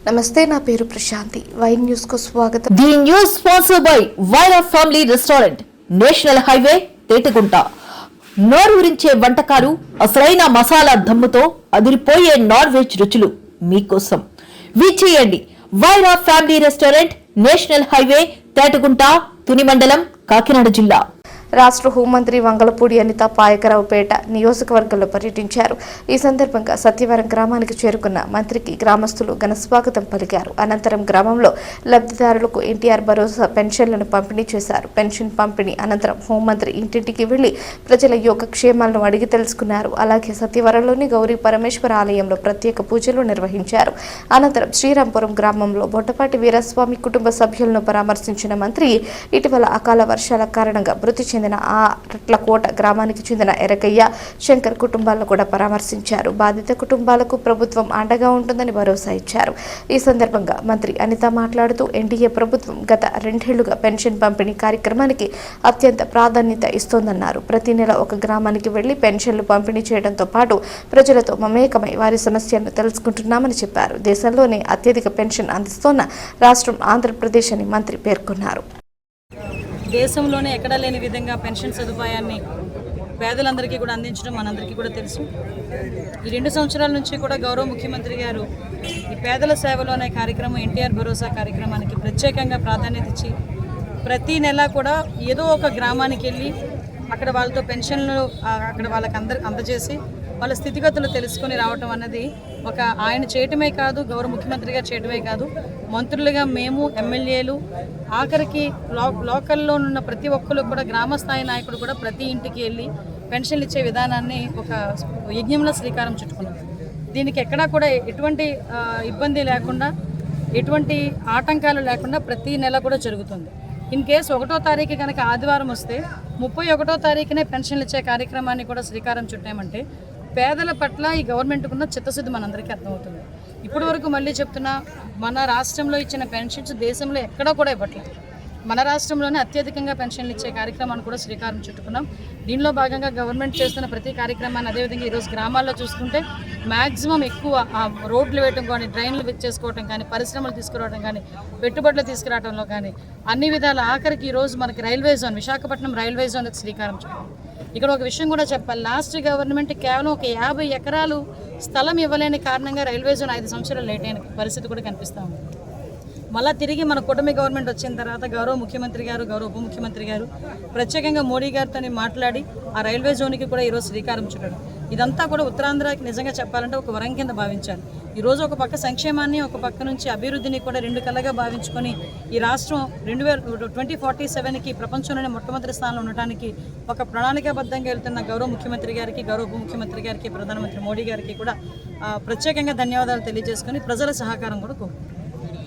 నమస్తే, నా పేరు ప్రశాంతి. వై న్యూస్ కు స్వాగతం. The news sponsored by Wyra family restaurant, national highway, Tetagunta. నోరూరించే వంటకాలు, అసలైన మసాలా దమ్ముతో అదిరిపోయే నాన్ వెజ్ రుచులు మీకోసం. విచ్చేయండి Wyra family restaurant, national highway, Tetagunta, Tuni మండలం, కాకినాడ జిల్లా. రాష్ట్ర హోంమంత్రి వంగలపూడి అనిత పాయకరావుపేట నియోజకవర్గంలో పర్యటించారు. ఈ సందర్భంగా సత్యవరం గ్రామానికి చేరుకున్న మంత్రికి గ్రామస్తులు ఘనస్వాగతం పలికారు. అనంతరం గ్రామంలో లబ్ధిదారులకు ఎన్టీఆర్ భరోసా పెన్షన్లను పంపిణీ చేశారు. పెన్షన్ పంపిణీ అనంతరం హోంమంత్రి ఇంటింటికి వెళ్లి ప్రజల యోగక్షేమాలను అడిగి తెలుసుకున్నారు. అలాగే సత్యవరంలోని గౌరీ పరమేశ్వర ఆలయంలో ప్రత్యేక పూజలు నిర్వహించారు. అనంతరం శ్రీరాంపురం గ్రామంలో బొట్టపాటి వీరస్వామి కుటుంబ సభ్యులను పరామర్శించిన మంత్రి ఇటీవల అకాల వర్షాల కారణంగా మృతి చెందిన రట్లకోట గ్రామానికి చెందిన ఎరకయ్య, శంకర్ కుటుంబాలను కూడా పరామర్శించారు. బాధిత కుటుంబాలకు ప్రభుత్వం అండగా ఉంటుందని భరోసా ఇచ్చారు. ఈ సందర్భంగా మంత్రి అనిత మాట్లాడుతూ ఎన్డీఏ ప్రభుత్వం గత 2 ఏళ్లుగా పెన్షన్ పంపిణీ కార్యక్రమానికి అత్యంత ప్రాధాన్యత ఇస్తోందన్నారు. ప్రతి నెల ఒక గ్రామానికి వెళ్లి పెన్షన్లు పంపిణీ చేయడంతో పాటు ప్రజలతో మమేకమై వారి సమస్యలను తెలుసుకుంటున్నామని చెప్పారు. దేశంలోనే అత్యధిక పెన్షన్ అందిస్తోన్న రాష్ట్రం ఆంధ్రప్రదేశ్ అని మంత్రి పేర్కొన్నారు. దేశంలోనే ఎక్కడా లేని విధంగా పెన్షన్ సదుపాయాన్ని పేదలందరికీ కూడా అందించడం మనందరికీ కూడా తెలుసు. ఈ 2 సంవత్సరాల నుంచి కూడా గౌరవ ముఖ్యమంత్రి గారు ఈ పేదల సేవలో అనే కార్యక్రమం, ఎన్టీఆర్ భరోసా కార్యక్రమానికి ప్రత్యేకంగా ప్రాధాన్యత ఇచ్చి ప్రతి నెల కూడా ఏదో ఒక గ్రామానికి వెళ్ళి అక్కడ వాళ్ళతో పెన్షన్లు అక్కడ వాళ్ళకి అందజేసి వాళ్ళ స్థితిగతులు తెలుసుకొని రావటం అన్నది ఒక ఆయన చేయటమే కాదు, గౌరవ ముఖ్యమంత్రి గారు చేయటమే కాదు, మంత్రులుగా మేము, ఎమ్మెల్యేలు, ఆఖరికి లోకల్లో ఉన్న ప్రతి ఒక్కరు కూడా, గ్రామ స్థాయి నాయకుడు కూడా ప్రతి ఇంటికి వెళ్ళి పెన్షన్లు ఇచ్చే విధానాన్ని ఒక యజ్ఞంలో శ్రీకారం చుట్టుకున్నాం. దీనికి ఎక్కడా కూడా ఎటువంటి ఇబ్బంది లేకుండా, ఎటువంటి ఆటంకాలు లేకుండా ప్రతి నెల కూడా జరుగుతుంది. ఇన్ కేసు 1వ తారీఖు కనుక ఆదివారం వస్తే 31వ తారీఖునే పెన్షన్లు ఇచ్చే కార్యక్రమాన్ని కూడా శ్రీకారం చుట్టామంటే పేదల పట్ల ఈ గవర్నమెంట్కు ఉన్న చిత్తశుద్ధి మనందరికీ అర్థమవుతుంది. ఇప్పటి వరకు మళ్ళీ చెప్తున్నా, మన రాష్ట్రంలో ఇచ్చిన పెన్షన్స్ దేశంలో ఎక్కడా కూడా ఇవ్వట్లేదు. మన రాష్ట్రంలోనే అత్యధికంగా పెన్షన్లు ఇచ్చే కార్యక్రమాన్ని కూడా శ్రీకారం చుట్టుకున్నాం. దీనిలో భాగంగా గవర్నమెంట్ చేస్తున్న ప్రతి కార్యక్రమాన్ని, అదేవిధంగా ఈరోజు గ్రామాల్లో చూసుకుంటే మ్యాక్సిమం ఎక్కువ రోడ్లు వేయటం కానీ, డ్రైన్లు చేసుకోవటం కానీ, పరిశ్రమలు తీసుకురావడం కానీ, పెట్టుబడులు తీసుకురావడంలో కానీ అన్ని విధాల, ఆఖరికి ఈరోజు మనకి రైల్వే జోన్, విశాఖపట్నం రైల్వే జోన్కి శ్రీకారం చుట్టాం. ఇక్కడ ఒక విషయం కూడా చెప్పాలి, లాస్ట్ గవర్నమెంట్ కేవలం ఒక 50 ఎకరాలు స్థలం ఇవ్వలేని కారణంగా రైల్వే జోన్ 5 సంవత్సరాలు లేట్ అయిన పరిస్థితి కూడా కనిపిస్తూ ఉంది. మళ్ళీ తిరిగి మన కూటమి గవర్నమెంట్ వచ్చిన తర్వాత గౌరవ ముఖ్యమంత్రి గారు, గౌరవ ఉప ముఖ్యమంత్రి గారు ప్రత్యేకంగా మోడీ గారితో మాట్లాడి ఆ రైల్వే జోన్కి కూడా ఈరోజు శ్రీకారం చుట్టడం, ఇదంతా కూడా ఉత్తరాంధ్రకి నిజంగా చెప్పాలంటే ఒక వరం కింద భావించాలి. ఈరోజు ఒక పక్క సంక్షేమాన్ని, ఒక పక్క నుంచి అభివృద్ధిని కూడా 2 కళ్ళగా భావించుకొని ఈ రాష్ట్రం 2047కి ప్రపంచంలోనే మొట్టమొదటి స్థానంలో ఉండటానికి ఒక ప్రణాళికాబద్ధంగా వెళ్తున్న గౌరవ ముఖ్యమంత్రి గారికి, గౌరవ ఉప ముఖ్యమంత్రి గారికి, ప్రధానమంత్రి మోడీ గారికి కూడా ప్రత్యేకంగా ధన్యవాదాలు తెలియజేసుకొని ప్రజల సహకారం కూడా కోరుకుంటున్నాను.